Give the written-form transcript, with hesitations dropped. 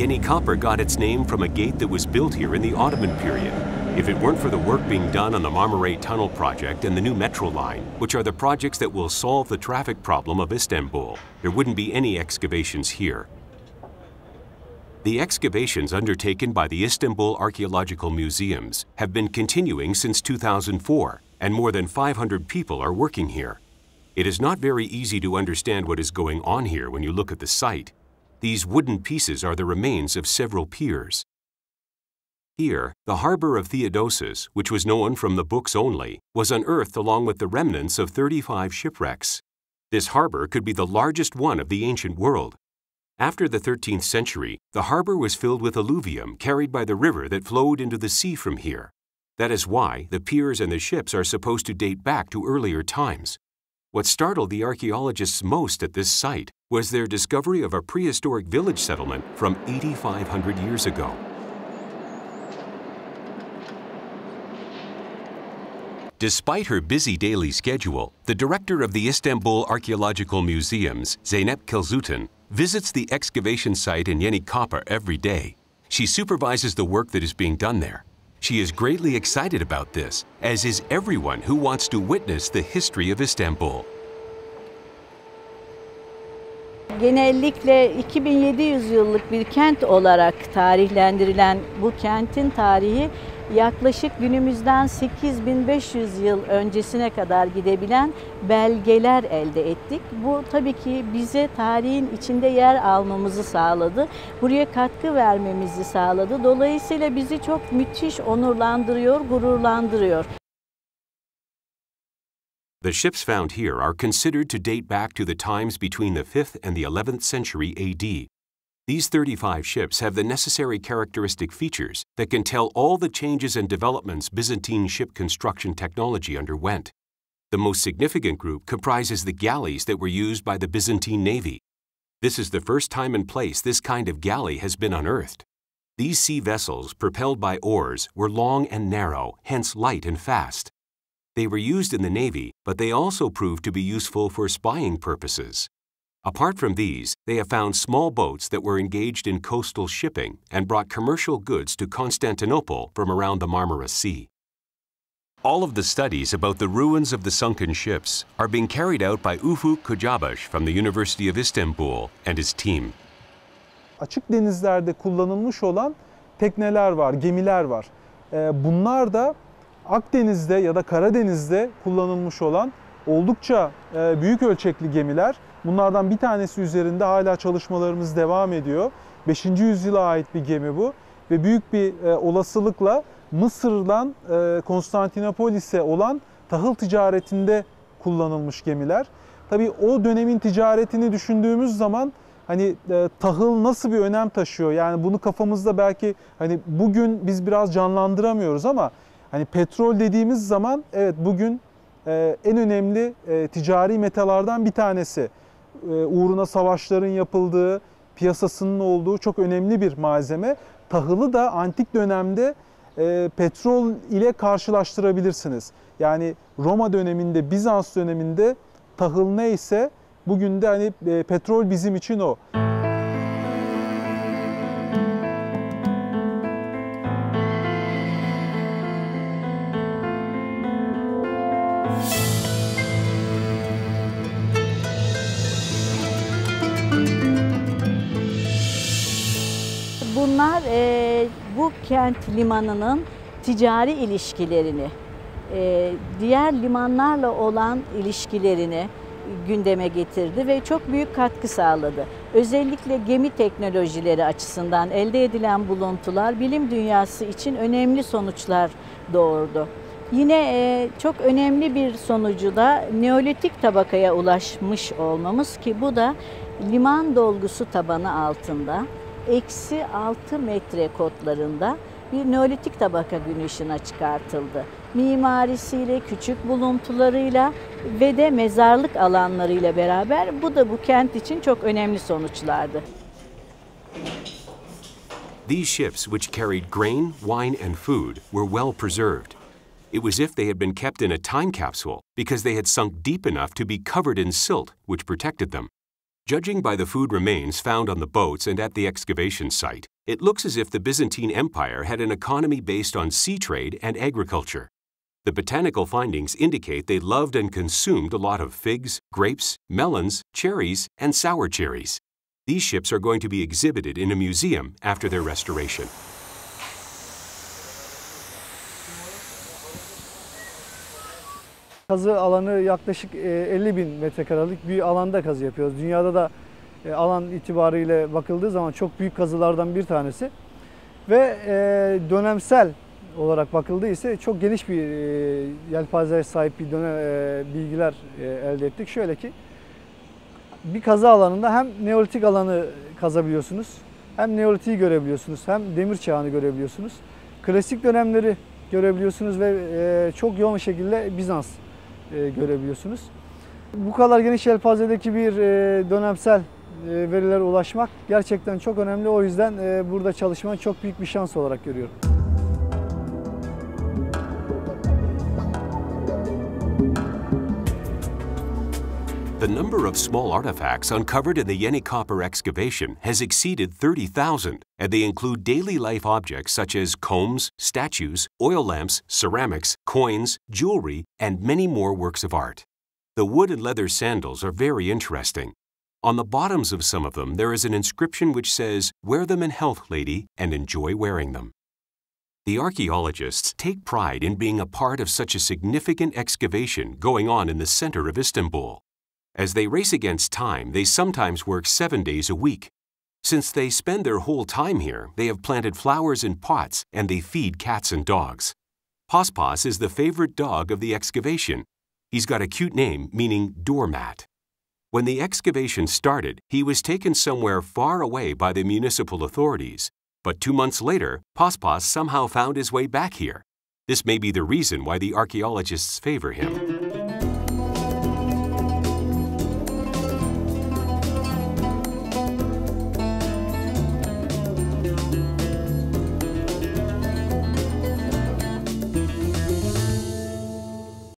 Yeni Kapı got its name from a gate that was built here in the Ottoman period. If it weren't for the work being done on the Marmaray Tunnel project and the new metro line, which are the projects that will solve the traffic problem of Istanbul, there wouldn't be any excavations here. The excavations undertaken by the Istanbul Archaeological Museums have been continuing since 2004, and more than 500 people are working here. It is not very easy to understand what is going on here when you look at the site. These wooden pieces are the remains of several piers. Here, the harbor of Theodosius, which was known from the books only, was unearthed along with the remnants of 35 shipwrecks. This harbor could be the largest one of the ancient world. After the 13th century, the harbor was filled with alluvium carried by the river that flowed into the sea from here. That is why the piers and the ships are supposed to date back to earlier times. What startled the archaeologists most at this site was their discovery of a prehistoric village settlement from 8,500 years ago. Despite her busy daily schedule, the director of the Istanbul Archaeological Museums, Zeynep Kilzutan, visits the excavation site in Yeni Kapı every day. She supervises the work that is being done there. She is greatly excited about this, as is everyone who wants to witness the history of Istanbul. Genellikle 2700 yıllık bir kent olarak tarihlendirilen bu kentin tarihi yaklaşık günümüzden 8500 yıl öncesine kadar gidebilen belgeler elde ettik. Bu tabii ki bize tarihin içinde yer almamızı sağladı. Buraya katkı vermemizi sağladı. Dolayısıyla bizi çok müthiş onurlandırıyor, gururlandırıyor. The ships found here are considered to date back to the times between the 5th and the 11th century AD. These 35 ships have the necessary characteristic features that can tell all the changes and developments Byzantine ship construction technology underwent. The most significant group comprises the galleys that were used by the Byzantine Navy. This is the first time and place this kind of galley has been unearthed. These sea vessels, propelled by oars, were long and narrow, hence light and fast. They were used in the Navy, but they also proved to be useful for spying purposes. Apart from these, they have found small boats that were engaged in coastal shipping and brought commercial goods to Constantinople from around the Marmara Sea. All of the studies about the ruins of the sunken ships are being carried out by Ufuk Kocabaş from the University of Istanbul and his team. Açık denizlerde kullanılmış olan tekneler var, gemiler var. Bunlar da Akdeniz'de ya da Karadeniz'de kullanılmış olan oldukça büyük ölçekli gemiler. Bunlardan bir tanesi üzerinde hala çalışmalarımız devam ediyor. 5. yüzyıla ait bir gemi bu ve büyük bir olasılıkla Mısır'dan Konstantinopolis'e olan tahıl ticaretinde kullanılmış gemiler. Tabii o dönemin ticaretini düşündüğümüz zaman hani tahıl nasıl bir önem taşıyor? Yani bunu kafamızda belki hani bugün biz biraz canlandıramıyoruz ama hani petrol dediğimiz zaman evet bugün en önemli ticari metalardan bir tanesi. Uğruna savaşların yapıldığı, piyasasının olduğu çok önemli bir malzeme. Tahılı da antik dönemde petrol ile karşılaştırabilirsiniz. Yani Roma döneminde, Bizans döneminde tahıl neyse bugün de hani petrol bizim için o. Bunlar bu kent limanının ticari ilişkilerini, diğer limanlarla olan ilişkilerini gündeme getirdi ve çok büyük katkı sağladı. Özellikle gemi teknolojileri açısından elde edilen buluntular bilim dünyası için önemli sonuçlar doğurdu. Yine çok önemli bir sonucu da Neolitik tabakaya ulaşmış olmamız ki bu da liman dolgusu tabanı altında -6 metre kotlarında bir Neolitik tabaka gün ışığına çıkartıldı. Mimarisiyle, küçük buluntularıyla ve de mezarlık alanlarıyla beraber bu da bu kent için çok önemli sonuçlardı. These ships, which carried grain, wine, and food, were well preserved. It was as if they had been kept in a time capsule because they had sunk deep enough to be covered in silt, which protected them. Judging by the food remains found on the boats and at the excavation site, It looks as if the Byzantine Empire had an economy based on sea trade and agriculture. The botanical findings indicate they loved and consumed a lot of figs, grapes, melons, cherries, and sour cherries. These ships are going to be exhibited in a museum after their restoration. Kazı alanı yaklaşık 50.000 metrekarelik bir alanda kazı yapıyoruz. Dünyada da alan itibariyle bakıldığı zaman çok büyük kazılardan bir tanesi. Ve dönemsel olarak bakıldığı ise çok geniş bir yelpazeye sahip bir bilgiler elde ettik. Şöyle ki bir kazı alanında hem Neolitik alanı kazabiliyorsunuz, hem Neolitik'i görebiliyorsunuz, hem demir çağını görebiliyorsunuz. Klasik dönemleri görebiliyorsunuz ve çok yoğun şekilde Bizans görebiliyorsunuz. Bu kadar geniş yelpazedeki bir dönemsel verilere ulaşmak gerçekten çok önemli. O yüzden burada çalışmayı çok büyük bir şans olarak görüyorum. The number of small artifacts uncovered in the Yeni Copper excavation has exceeded 30,000, and they include daily life objects such as combs, statues, oil lamps, ceramics, coins, jewelry, and many more works of art. The wood and leather sandals are very interesting. On the bottoms of some of them, there is an inscription which says, "Wear them in health, lady, and enjoy wearing them." The archaeologists take pride in being a part of such a significant excavation going on in the center of Istanbul. As they race against time, they sometimes work 7 days a week. Since they spend their whole time here, they have planted flowers in pots and they feed cats and dogs. Paspas is the favorite dog of the excavation. He's got a cute name meaning doormat. When the excavation started, he was taken somewhere far away by the municipal authorities. But 2 months later, Paspas somehow found his way back here. This may be the reason why the archaeologists favor him.